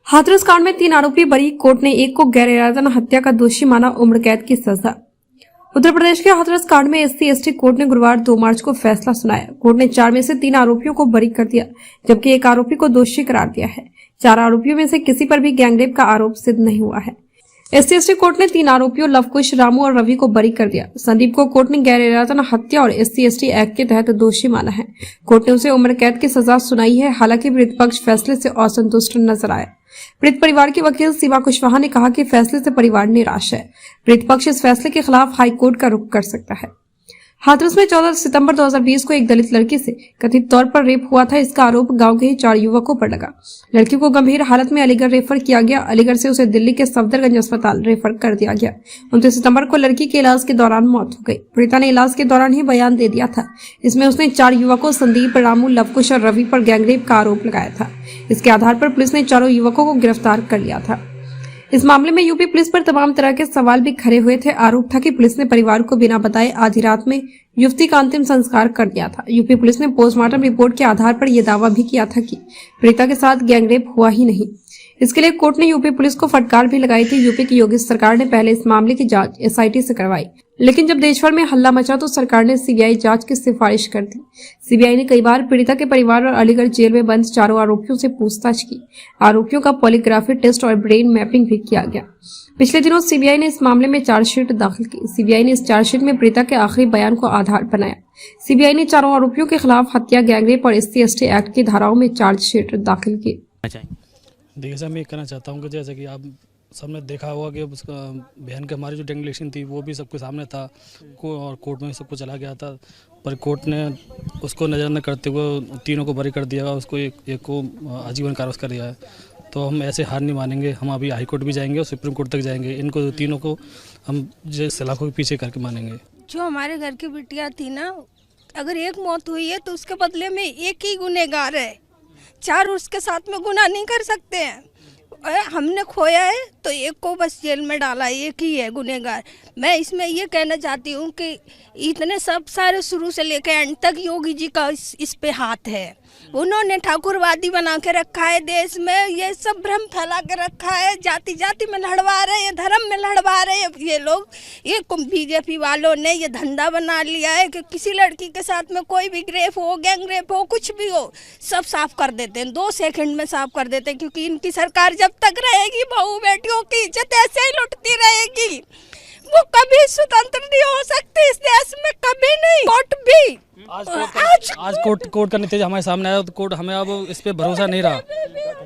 हाथरस कांड में 3 आरोपी बरी। कोर्ट ने एक को गैर इरादा हत्या का दोषी माना, उम्र कैद की सजा। उत्तर प्रदेश के हाथरस कांड में SC/ST कोर्ट ने गुरुवार 2 मार्च को फैसला सुनाया। कोर्ट ने 4 में से 3 आरोपियों को बरी कर दिया, जबकि एक आरोपी को दोषी करार दिया है। 4 आरोपियों में से किसी पर भी गैंगरेप का आरोप सिद्ध नहीं हुआ है। SC/ST कोर्ट ने 3 आरोपियों लवकुश, रामू और रवि को बरी कर दिया। संदीप को कोर्ट ने गैर इरादा हत्या और SC/ST एक्ट के तहत दोषी माना है। कोर्ट ने उसे उम्र कैद की सजा सुनाई है। हालांकि प्रतिपक्ष फैसले से असंतुष्ट नजर आया। पीड़ित परिवार की वकील सीमा कुशवाहा ने कहा कि फैसले से परिवार निराश है। प्रतिपक्ष इस फैसले के खिलाफ हाईकोर्ट का रुख कर सकता है। हाथरस में 14 सितंबर 2020 को एक दलित लड़की से कथित तौर पर रेप हुआ था। इसका आरोप गांव के ही 4 युवकों पर लगा। लड़की को गंभीर हालत में अलीगढ़ रेफर किया गया। अलीगढ़ से उसे दिल्ली के सफदरगंज अस्पताल रेफर कर दिया गया। 29 सितंबर को लड़की के इलाज के दौरान मौत हो गई। पीड़िता ने इलाज के दौरान ही बयान दे दिया था। इसमें उसने 4 युवकों संदीप, रामू, लवकुश और रवि पर गैंगरेप का आरोप लगाया था। इसके आधार पर पुलिस ने चारों युवकों को गिरफ्तार कर लिया था। इस मामले में यूपी पुलिस पर तमाम तरह के सवाल भी खड़े हुए थे। आरोप था कि पुलिस ने परिवार को बिना बताए आधी रात में युवती का अंतिम संस्कार कर दिया था। यूपी पुलिस ने पोस्टमार्टम रिपोर्ट के आधार पर यह दावा भी किया था कि पीड़िता के साथ गैंगरेप हुआ ही नहीं। इसके लिए कोर्ट ने यूपी पुलिस को फटकार भी लगाई थी। यूपी की योगी सरकार ने पहले इस मामले की जांच SIT से करवाई, लेकिन जब देश भर में हल्ला मचा तो सरकार ने CBI जांच की सिफारिश कर दी। CBI ने कई बार पीड़िता के परिवार और अलीगढ़ जेल में बंद 4 आरोपियों से पूछताछ की। आरोपियों का पॉलीग्राफी टेस्ट और ब्रेन मैपिंग भी किया गया। पिछले दिनों CBI ने इस मामले में चार्जशीट दाखिल की। CBI ने इस चार्जशीट में पीड़िता के आखिरी बयान को आधार बनाया। CBI ने 4 आरोपियों के खिलाफ हत्या, गैंगरेप और SC/ST एक्ट की धाराओं में चार्जशीट दाखिल की। देखिए सर, मैं ये कहना चाहता हूँ कि जैसे कि आप सबने देखा होगा कि उसका बहन की हमारी जो डेंगलेशन थी वो भी सबके सामने था और कोर्ट में सब कुछ चला गया था, पर कोर्ट ने उसको नज़र न करते हुए तीनों को बरी कर दिया। उसको एक को आजीवन कारावास कर दिया है। तो हम ऐसे हार नहीं मानेंगे। हम अभी हाई कोर्ट भी जाएंगे और सुप्रीम कोर्ट तक जाएंगे। इनको तीनों को हम जो सलाखों के पीछे करके मानेंगे। जो हमारे घर की बिटिया थी ना, अगर एक मौत हुई है तो उसके बदले में एक ही गुनहगार है। 4 उसके साथ में गुनाह नहीं कर सकते हैं। हमने खोया है तो एक को बस जेल में डाला, एक ही है गुनहगार। मैं इसमें ये कहना चाहती हूँ कि इतने सब सारे शुरू से लेकर एंड तक योगी जी का इस पे हाथ है। उन्होंने ठाकुरवादी बना के रखा है देश में, ये सब भ्रम फैला के रखा है। जाति जाति में लड़वा रहे हैं, धर्म में लड़वा रहे हैं ये लोग। ये BJP वालों ने ये धंधा बना लिया है कि किसी लड़की के साथ में कोई भी रेप हो, गैंगरेप हो, कुछ भी हो, सब साफ कर देते हैं। 2 सेकंड में साफ कर देते हैं, क्योंकि इनकी सरकार जब तक रहेगी बहू बेटियों की इज्जत ऐसे ही लुटती रहेगी। वो कभी स्वतंत्र नहीं हो सकती इस देश में, कभी नहीं। कोर्ट भी आज कोर्ट का नतीजा हमारे सामने आया तो कोर्ट हमें अब इस पे भरोसा नहीं रहा,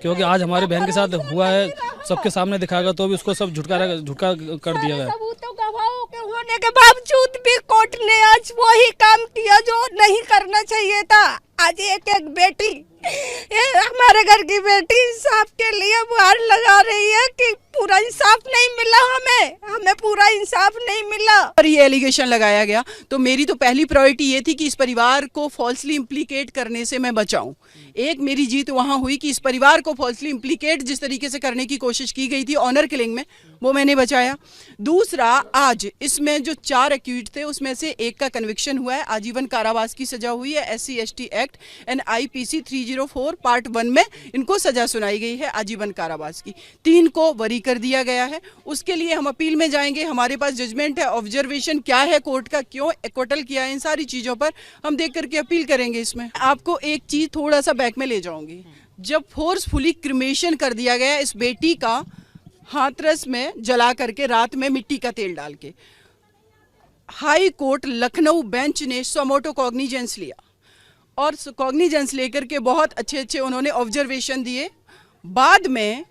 क्योंकि आज हमारी बहन के साथ हुआ है, सबके सामने दिखाएगा तो भी उसको सब झुटका कर दिया गया। सबूतों गवाहों के होने के बावजूद भी कोर्ट ने आज वही काम किया जो नहीं करना चाहिए था। आज एक बेटी, हमारे घर की बेटी इंसाफ के लिए गुहार लगा रही है कि पूरा इंसाफ नहीं मिला, हमें पूरा इंसाफ नहीं मिला। और ये एलिगेशन लगाया गया तो मेरी तो पहली प्रायोरिटी ये थी कि इस परिवार को फॉल्सली इम्प्लीकेट करने से मैं बचाऊं। एक मेरी जीत वहां हुई कि इस परिवार को फॉल्सली इम्प्लीकेट जिस तरीके से करने की कोशिश की गई थी ऑनर किलिंग में, वो मैंने बचाया। दूसरा, आज इसमें जो 4 एक्यूज थे उसमें से एक का कन्विक्शन हुआ है, आजीवन कारावास की सजा हुई है। SC/ST act and IPC 304 part 1 में इनको सजा सुनाई गई है आजीवन कारावास की। 3 को बरी कर दिया गया है। उसके लिए हम अपील में जाएंगे। हमारे पास जजमेंट है, ऑब्जर्वेशन क्या है कोर्ट का, क्यों एक्विटल किया है, इन सारी चीजों पर हम देख करके अपील करेंगे। इसमें आपको एक चीज थोड़ा सा बैक में ले जाऊंगी। जब फोर्सफुली क्रिमेशन कर दिया गया इस बेटी का, हाथरस में जला करके रात में मिट्टी का तेल डाल के, हाई कोर्ट लखनऊ बेंच ने सोमोटो कॉग्निजेंस लिया और कॉग्निजेंस लेकर के बहुत अच्छे उन्होंने ऑब्जर्वेशन दिए। बाद में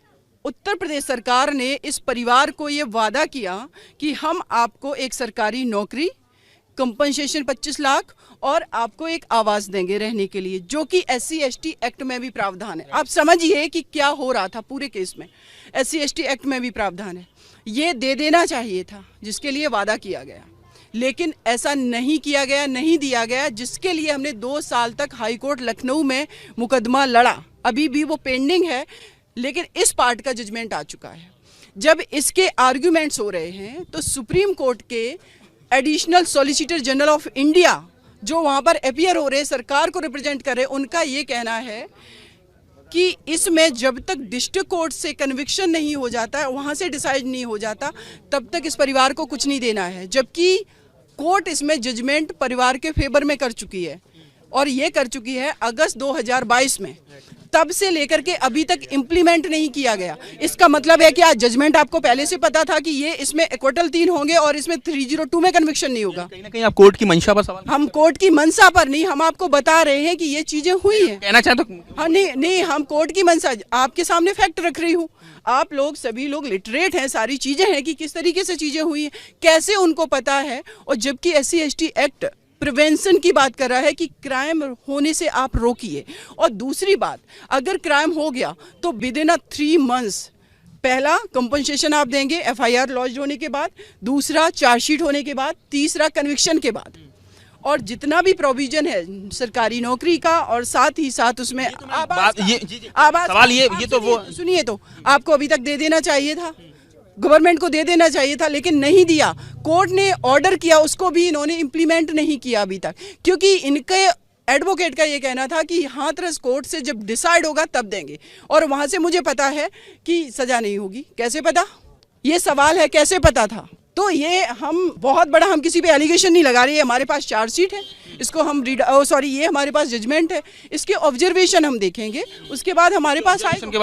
उत्तर प्रदेश सरकार ने इस परिवार को ये वादा किया कि हम आपको एक सरकारी नौकरी, कंपनसेशन 25 लाख और आपको एक आवास देंगे रहने के लिए, जो कि SC/ST एक्ट में भी प्रावधान है। आप समझिए कि क्या हो रहा था पूरे केस में। SC/ST एक्ट में भी प्रावधान है। ये दे देना चाहिए था जिसके लिए वादा किया गया, लेकिन ऐसा नहीं किया गया, नहीं दिया गया, जिसके लिए हमने 2 साल तक हाई कोर्ट लखनऊ में मुकदमा लड़ा। अभी भी वो पेंडिंग है, लेकिन इस पार्ट का जजमेंट आ चुका है। जब इसके आर्ग्यूमेंट्स हो रहे हैं तो सुप्रीम कोर्ट के additional solicitor general of India जो वहाँ पर अपीयर हो रहे, सरकार को रिप्रेजेंट कर रहे, उनका ये कहना है कि इसमें जब तक डिस्ट्रिक्ट कोर्ट से कन्विक्शन नहीं हो जाता है, वहाँ से डिसाइड नहीं हो जाता, तब तक इस परिवार को कुछ नहीं देना है। जबकि कोर्ट इसमें जजमेंट परिवार के फेवर में कर चुकी है, और ये कर चुकी है अगस्त 2022 में। तब से लेकर के अभी तक इम्प्लीमेंट नहीं किया गया। इसका मतलब है कि आज जजमेंट आपको पहले से पता था कि ये इसमें इक्वटल 3 होंगे और इसमें 302 में कन्विक्शन नहीं होगा। कहीं ना कहीं आप कोर्ट की मंशा पर सवाल हम कोर्ट की मंशा पर नहीं, हम आपको बता रहे हैं कि ये चीजें हुई हैं। कहना चाहें तो हाँ, नहीं, हम कोर्ट की मंशा आपके सामने फैक्ट रख रही हूँ। आप लोग सभी लोग लिटरेट हैं, सारी चीजें हैं कि किस तरीके से चीजें हुई हैं, कैसे उनको पता है। और जबकि SC/ST एक्ट प्रिवेंशन की बात कर रहा है कि क्राइम होने से आप रोकिए। और दूसरी बात, अगर क्राइम हो गया तो विद इन 3 मंथ्स पहला कंपनसेशन आप देंगे FIR लॉन्च होने के बाद, दूसरा चार्जशीट होने के बाद, तीसरा कन्विक्शन के बाद। और जितना भी प्रोविजन है सरकारी नौकरी का, और साथ ही साथ उसमें बात ये जी, आवास सवाल ये तो वो सुनिए, तो आपको अभी तक दे देना चाहिए था, गवर्नमेंट को दे देना चाहिए था, लेकिन नहीं दिया। कोर्ट ने ऑर्डर किया, उसको भी इन्होंने इम्प्लीमेंट नहीं किया अभी तक, क्योंकि इनके एडवोकेट का ये कहना था कि हाथरस कोर्ट से जब डिसाइड होगा तब देंगे। और वहां से मुझे पता है कि सजा नहीं होगी। कैसे पता? ये सवाल है, कैसे पता था? तो ये हम बहुत बड़ा, हम किसी पे एलिगेशन नहीं लगा रहे हैं। हमारे पास चार्जशीट है, इसको हम ये हमारे पास जजमेंट है, इसके ऑब्जर्वेशन हम देखेंगे, उसके बाद हमारे पास आए के बाद